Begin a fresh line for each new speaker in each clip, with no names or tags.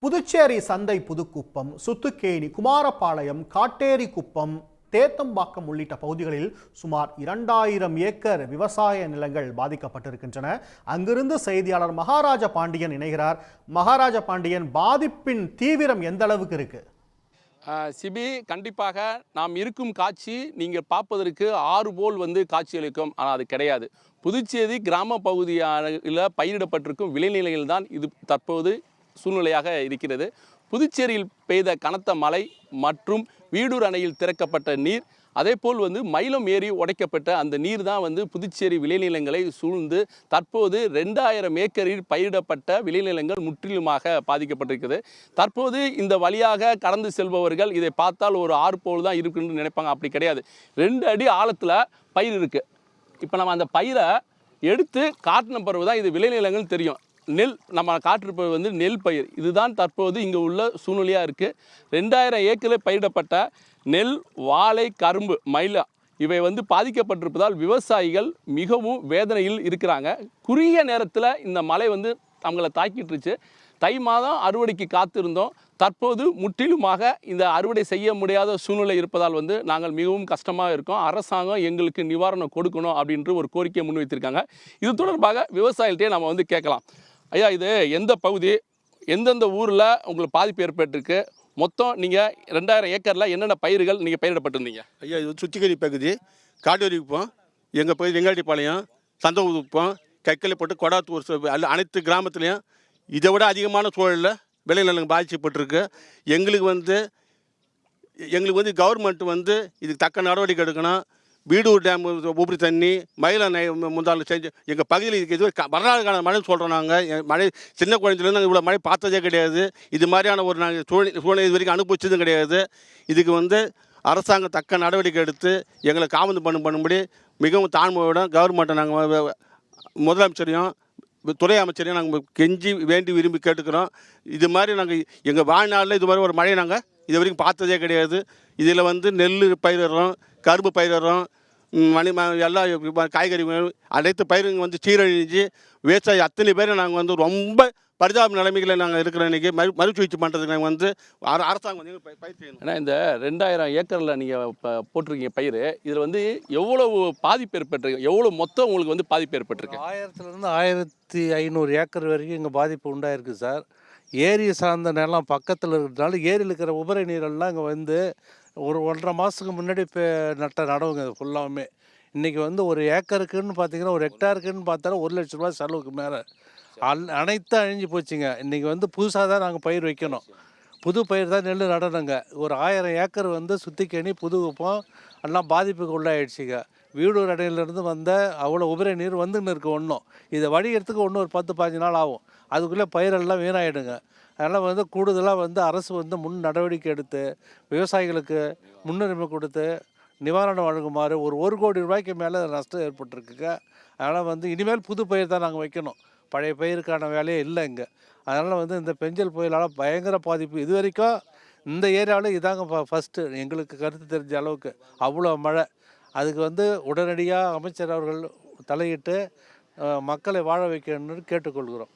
புதுச்சேரி சந்தை புதுக்குப்பம், சுத்துக்கேணி, குமாரபாளையம், காட்டேரிக்குப்பம், தேத்தம்பாக்கம் உள்ளிட்ட பகுதிகளில் சுமார் 2000 ஏக்கர் விவசாய நிலங்கள் பாதிக்கப்பட்டிருக்கின்றன. அங்கிருந்து செய்தியாளர் மகாராஜ பாண்டியன் இணைகிறார். மகாராஜ பாண்டியன், பாதிப்பின் தீவிரம் எந்த அளவுக்கு இருக்கு?
சிபி, கண்டிப்பாக நாம் இருக்கும் காட்சி நீங்கள் பார்ப்பதற்கு ஆறு போல் காட்சியளிக்கும். ஆனால் அது கிடையாது. புதுச்சேரி கிராம பகுதியில் பயிரிடப்பட்டிருக்கும் விளைநிலைகள் தான் இது தற்போது சூழ்நிலையாக இருக்கிறது. புதுச்சேரியில் பெய்த கனத்த மழை மற்றும் வீடூர் அணையில் திறக்கப்பட்ட நீர், அதேபோல் மயிலம் ஏரி உடைக்கப்பட்ட அந்த நீர் தான் புதுச்சேரி விளைநிலங்களை சூழ்ந்து தற்போது 2000 ஏக்கரில் பயிரிடப்பட்ட விளைநிலங்கள் முற்றிலுமாக பாதிக்கப்பட்டிருக்கிறது. தற்போது இந்த வழியாக கடந்து செல்பவர்கள் இதை பார்த்தால் ஒரு ஆறு போல் தான் இருக்குன்னு நினைப்பாங்க. அப்படி கிடையாது. 2 அடி ஆழத்தில் பயிர் இருக்குது. இப்போ நம்ம அந்த பயிரை எடுத்து காட்டின பிறகு தான் இது விளைநிலங்கள் தெரியும். நெல் நம்ம காட்டிருப்பது நெல் பயிர். இதுதான் தற்போது இங்கே உள்ள சூழ்நிலையாக இருக்குது. 2000 ஏக்கரில் பயிரிடப்பட்ட நெல், வாழை, கரும்பு, மயிலா இவை பாதிக்கப்பட்டிருப்பதால் விவசாயிகள் மிகவும் வேதனையில் இருக்கிறாங்க. குறுகிய நேரத்தில் இந்த மழை அவங்கள தாக்கிட்டுருச்சு. தை மாதம் அறுவடைக்கு காத்திருந்தோம். தற்போது முற்றிலுமாக இந்த அறுவடை செய்ய முடியாத சூழ்நிலை இருப்பதால் நாங்கள் மிகவும் கஷ்டமாக இருக்கோம். அரசாங்கம் எங்களுக்கு நிவாரணம் கொடுக்கணும் அப்படின்ற ஒரு கோரிக்கையை முன்வைத்திருக்காங்க. இது தொடர்பாக விவசாயிகள்கிட்டே நம்ம கேட்கலாம். ஐயா, இது எந்த பகுதி, எந்தெந்த ஊரில் உங்களுக்கு பாதிப்பு ஏற்பட்டிருக்கு? மொத்தம் நீங்கள் 2000 ஏக்கரில் என்னென்ன பயிர்கள் நீங்கள் பயிரிடப்பட்டிருந்தீங்க?
ஐயா, இது சுத்திக்கேணி பகுதி, காட்டேரிக்குப்பம், எங்கள் பகுதி வெங்காட்டிப்பாளையம், சந்தகுப்பம், கைக்கல்லிப்பட்டு, கொடாத்தூர், அனைத்து கிராமத்துலேயும் இதை விட அதிகமான சூழலில் விளைநிலங்கள் பாதிக்கப்பட்டிருக்கு. எங்களுக்கு கவர்மெண்ட் இதுக்கு தக்க நடவடிக்கை எடுக்கணும். வீடூர் டேம் உபரி தண்ணி, மயிலம் முந்தாள் செஞ்சு எங்கள் பகுதியில் இதுக்கு இது வரலாறு கால மழை சொல்கிறோம். நாங்கள் மழை சின்ன குழந்தைலேருந்து நாங்கள் இவ்வளோ மழை பார்த்ததே கிடையாது. இது மாதிரியான ஒரு நாங்கள் சூழ்நிலை இது வரைக்கும் அனுபவிச்சதும் கிடையாது. இதுக்கு அரசாங்கம் தக்க நடவடிக்கை எடுத்து எங்களை காவந்து பண்ணும்படி மிகவும் தாழ்மையோட கவர்மெண்ட்டை நாங்கள் முதலமைச்சரையும் துறை அமைச்சரையும் நாங்கள் கெஞ்சி வேண்டி விரும்பி கேட்டுக்கிறோம். இது மாதிரி நாங்கள் எங்கள் வாழ்நாளில் இது மாதிரி ஒரு மழையை நாங்கள் இது வரைக்கும் பார்த்ததே கிடையாது. இதில் நெல் பயிரிடுறோம், கரும்பு பயிரிடுறோம், எல்லா காய்கறி அனைத்து பயிருங்க சீரழிஞ்சு விவசாயி அத்தனை பேரும் நாங்கள் ரொம்ப பரிதாப நிலைமைகளை நாங்கள் இருக்கிறோம். இன்றைக்கி மறுசுழற்சி பண்ணுறதுக்கு நாங்கள் அரசாங்கம் பயிர் செய்யணும்.
ஏன்னா இந்த 2000 ஏக்கரில் நீங்கள் இப்போ போட்டிருக்கீங்க பயிர், இதில் எவ்வளவு பாதிப்பு ஏற்பட்டிருக்கு? எவ்வளோ மொத்தம் உங்களுக்கு பாதிப்பு ஏற்பட்டிருக்கு?
1000லேருந்து 1500 ஏக்கர் வரைக்கும் இங்கே பாதிப்பு உண்டாயிருக்கு சார். ஏரி சார்ந்த நிலம் பக்கத்தில் இருக்கிறதுனால ஏரியில் இருக்கிற உபரி நீரெல்லாம் இங்கே ஒரு 1.5 மாதத்துக்கு முன்னாடி இப்போ நட்ட நடவுங்க ஃபுல்லாகவுமே. இன்றைக்கி ஒரு ஏக்கருக்குன்னு பார்த்தீங்கன்னா, ஒரு ஹெக்டாருக்குன்னு பார்த்தாலும் 1 லட்ச ரூபா செலவுக்கு மேலே அனைத்தும் அழிஞ்சு போச்சுங்க. இன்றைக்கி புதுசாக தான் நாங்கள் பயிர் வைக்கணும். புது பயிர் தான் நெல் நடணுங்க. ஒரு 1000 ஏக்கர் சுத்திக்கேணி, புதுக்குப்பம் எல்லாம் பாதிப்புக்கு உள்ளாயிடுச்சுங்க. வீடூர் அணையிலேருந்து அவ்வளோ உபரி நீர் வந்துன்னு இருக்குது. ஒன்றும் இதை வடிகிறதுக்கு இன்னும் ஒரு 10-15 நாள் ஆகும். அதுக்குள்ளே பயிரெல்லாம் வீணாயிடுங்க. அதனால் கூடுதலாக அரசு முன் நடவடிக்கை எடுத்து விவசாயிகளுக்கு முன்னுரிமை கொடுத்து நிவாரணம் வழங்குமாறு ஒரு கோடி ரூபாய்க்கு மேலே நஷ்டம் ஏற்பட்டிருக்குங்க. அதனால் இனிமேல் புது பயிர் தான் நாங்கள் வைக்கணும். பழைய பயிருக்கான வேலையே இல்லை இங்கே. அதனால் இந்த பெஞ்சல் புயலால் பயங்கர பாதிப்பு. இது வரைக்கும் இந்த ஏரியாவில் இதாங்க ஃபஸ்ட்டு எங்களுக்கு கருத்து தெரிஞ்ச அளவுக்கு அவ்வளோ மழை. அதுக்கு உடனடியாக அமைச்சர் அவர்கள் தலையிட்டு மக்களை வாழ வைக்கணும்னு கேட்டுக்கொள்கிறோம்.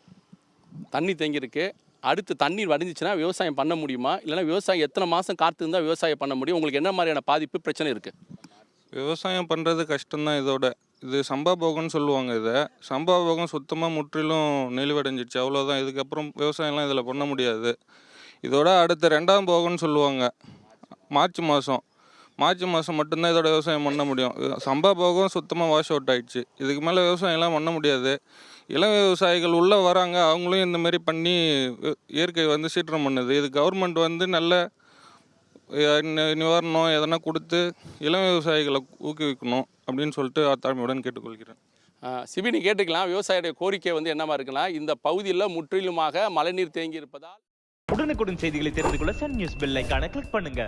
தண்ணி தேங்கியிருக்கு. அடுத்து தண்ணீர் வடிஞ்சிச்சுன்னா விவசாயம் பண்ண முடியுமா? இல்லைனா விவசாயம் எத்தனை மாதம் காத்து இருந்தால் விவசாயம் பண்ண முடியும்? உங்களுக்கு என்ன மாதிரியான பாதிப்பு பிரச்சனை இருக்குது?
விவசாயம் பண்ணுறது கஷ்டம்தான். இது சம்பாபோகம்னு சொல்லுவாங்க. இதை சம்பாபோகம் சுத்தமாக முற்றிலும் நெளிவடைஞ்சிடுச்சு, அவ்வளோதான். இதுக்கப்புறம் விவசாயம்லாம் இதில் பண்ண முடியாது. இதோட அடுத்த 2ஆம் போகம்னு சொல்லுவாங்க. மார்ச் மாதம் மட்டும்தான் இதோட விவசாயம் பண்ண முடியும். சம்பாபோகம் சுத்தமாக வாஷ் அவுட் ஆகிடுச்சு. இதுக்கு மேலே விவசாயம்லாம் பண்ண முடியாது. இளம் விவசாயிகள் உள்ளே வராங்க, அவங்களும் இந்த மாதிரி பண்ணி இயற்கை சீற்றம் பண்ணுது. இது கவர்மெண்ட் நல்ல நிவாரணம் எதனா கொடுத்து இளம் விவசாயிகளை ஊக்குவிக்கணும் அப்படின்னு சொல்லிட்டு தாழ்மையுடன் கேட்டுக்கொள்கிறேன்.
சிபினி கேட்டுக்கலாம். விவசாயியுடைய கோரிக்கை என்னமா இருக்குன்னா, இந்த பகுதியில் முற்றிலுமாக மழைநீர் தேங்கி இருப்பதால்
உடனுக்குடன் செய்திகளை தெரிந்து கொள்ள சன் நியூஸ் பெல் ஐகானை கிளிக் பண்ணுங்க.